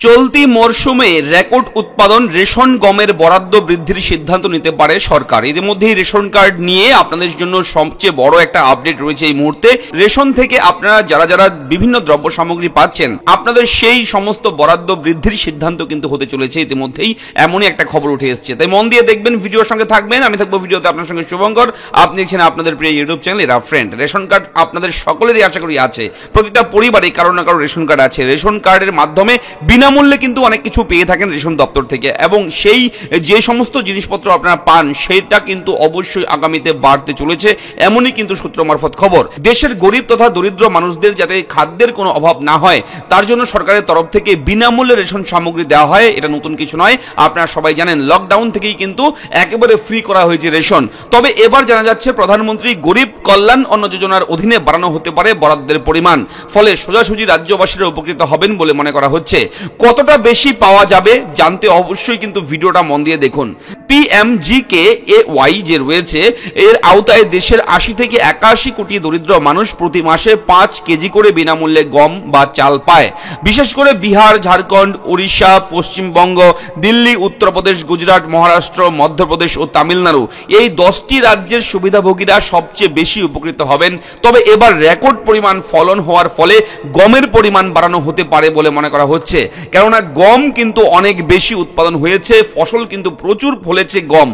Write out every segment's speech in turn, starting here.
চলতি মরশুমে রেকর্ড উৎপাদন রেশন গমের বরাদ্দ বৃদ্ধির সিদ্ধান্ত নিতে পারে সরকার। ইতিমধ্যেই রেশন কার্ড নিয়ে আপনাদের জন্য সবচেয়ে বড় একটা আপডেট রয়েছে এই মুহূর্তে। রেশন থেকে আপনারা যারা বিভিন্ন দ্রব্য সামগ্রী পাচ্ছেন, আপনাদের সেই সমস্ত বরাদ্দ বৃদ্ধির সিদ্ধান্ত কিন্তু হতে চলেছে ইতিমধ্যেই, এমনই একটা খবর উঠে এসেছে। তাই মন দিয়ে দেখবেন, ভিডিওর সঙ্গে থাকবেন। আমি থাকবো ভিডিওতে আপনার সঙ্গে শুভঙ্কর। আপনি দেখছেন আপনাদের প্রিয় ইউটিউব চ্যানেল এরা ফ্রেন্ড। রেশন কার্ড আপনাদের সকলেরই আশা করি আছে, প্রতিটা পরিবারে কারো না কারো রেশন কার্ড আছে। রেশন কার্ডের মাধ্যমে বিনামূল্যে কিন্তু অনেক কিছু পেয়ে থাকেন রেশন দপ্তর থেকে, এবং সেই যে সমস্ত জিনিসপত্র আপনারা পান সেটা কিন্তু অবশ্যই আগামীতে বাড়তে চলেছে, এমনই কিন্তু সূত্র মারফত খবর। দেশের গরিব তথা দরিদ্র মানুষদের যাতে খাদ্যের কোনো অভাব না হয় তার জন্য সরকারের তরফ থেকে বিনামূল্যে রেশন সামগ্রী দেওয়া হয়। এটা নতুন কিছু নয়, আপনারা সবাই জানেন। লকডাউন থেকেই কিন্তু একেবারে ফ্রি করা হয়েছে রেশন। তবে এবার জানা যাচ্ছে প্রধানমন্ত্রী গরিব কল্যাণ অন্ন যোজনার অধীনে বাড়ানো হতে পারে বরাদ্দের পরিমাণ, ফলে সোজাসুজি রাজ্যবাসীরা উপকৃত হবেন বলে মনে করা হচ্ছে। কতটা বেশি পাওয়া যাবে জানতে অবশ্যই কিন্তু ভিডিওটা মন দিয়ে দেখুন। PMGKAY যে রয়েছে এর আওতায় দেশের 80 থেকে 81 কোটি দরিদ্র মানুষ প্রতি মাসে 5 কেজি করে বিনামূল্যে গম বা চাল পায়। বিশেষ করে বিহার, ঝাড়খণ্ড, উড়িষ্যা, পশ্চিমবঙ্গ, দিল্লি, উত্তরপ্রদেশ, গুজরাট, মহারাষ্ট্র, মধ্যপ্রদেশ ও তামিলনাড়ু, এই 10টি রাজ্যের সুবিধাভোগীরা সবচেয়ে বেশি উপকৃত হবেন। তবে এবার রেকর্ড পরিমাণ ফলন হওয়ার ফলে গমের পরিমাণ বাড়ানো হতে পারে বলে মনে করা হচ্ছে, কেননা গম কিন্তু অনেক বেশি উৎপাদন হয়েছে, ফসল কিন্তু প্রচুর ফলেছে গম।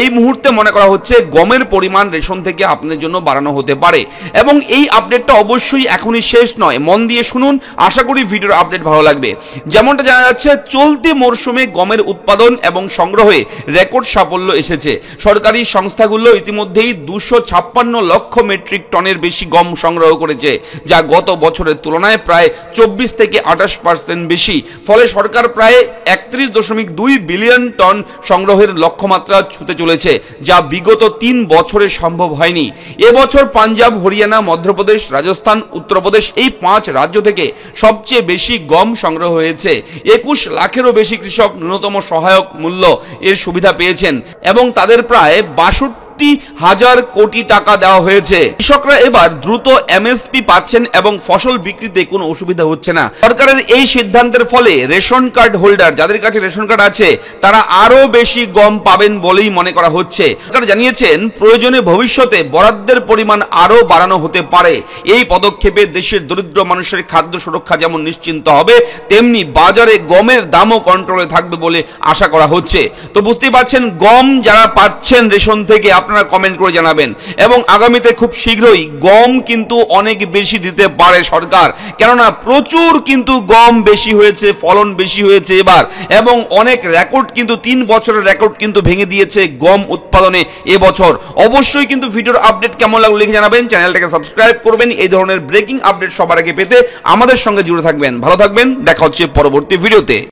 এই মুহূর্তে মনে করা হচ্ছে গমের পরিমাণ রেশন থেকে আপনাদের জন্য বাড়ানো হতে পারে। এবং এই আপডেটটা অবশ্যই এখনই শেষ নয়, মন দিয়ে শুনুন, আশা করি ভিডিওর আপডেট ভালো লাগবে। যেমনটা জানা যাচ্ছে, চলতি মরশুমে গমের উৎপাদন এবং সংগ্রহে রেকর্ড সাফল্য এসেছে। সরকারি সংস্থাগুলো ইতিমধ্যেই 256 লক্ষ মেট্রিক টনের বেশি গম সংগ্রহ করেছে, যা গত বছরের তুলনায় প্রায় 24 থেকে 28% বেশি। ফলে সরকার প্রায় 31.2 বিলিয়ন টন সংগ্রহের লক্ষ্যমাত্রা ছুঁতে চলেছে, যা বিগত 3 বছরে সম্ভব হয়নি। এবছর পাঞ্জাব, হরিয়ানা, মধ্যপ্রদেশ, রাজস্থান, উত্তরপ্রদেশ, এই 5 রাজ্য থেকে সবচেয়ে বেশি গম সংগ্রহ হয়েছে। 21 লাখেরও বেশি কৃষক ন্যূনতম সহায়ক মূল্য এর সুবিধা পেয়েছেন এবং তাদের প্রায় 62,000 কোটি টাকা দেওয়া হয়েছে। কৃষকরা এবার দ্রুত MSP পাচ্ছেন এবং ফসল বিক্রিতে কোনো অসুবিধা হচ্ছে না। সরকারের এই সিদ্ধান্তের ফলে রেশন কার্ড হোল্ডার, যাদের কাছে রেশন কার্ড আছে, তারা আরো বেশি গম পাবেন বলেই মনে করা হচ্ছে। সরকার জানিয়েছেন প্রয়োজনে ভবিষ্যতে বরাদ্দের পরিমাণ আরো বাড়ানো হতে পারে। এই পদক্ষেপে দেশের দরিদ্র মানুষের খাদ্য সুরক্ষা যেমন নিশ্চিন্ত হবে, তেমনি বাজারে গমের দামও কন্ট্রোলে থাকবে বলে আশা করা হচ্ছে। তো বুঝতেই পারছেন, গম যারা পাচ্ছেন রেশন থেকে আপনারা কমেন্ট করে জানাবেন। এবং আগামীতে খুব শীঘ্রই গম কিন্তু অনেক বেশি দিতে পারে সরকার, কেননা প্রচুর কিন্তু গম বেশি হয়েছে, ফলন বেশি হয়েছে এবার, এবং অনেক রেকর্ড কিন্তু 3 বছরের রেকর্ড কিন্তু ভেঙে দিয়েছে গম উৎপাদনে এবছর। অবশ্যই কিন্তু ভিডিওর আপডেট কেমন লাগলো লিখে জানাবেন, চ্যানেলটাকে সাবস্ক্রাইব করবেন এই ধরনের ব্রেকিং আপডেট সবার আগে পেতে। আমাদের সঙ্গে জুড়ে থাকবেন, ভালো থাকবেন, দেখা হচ্ছে পরবর্তী ভিডিওতে।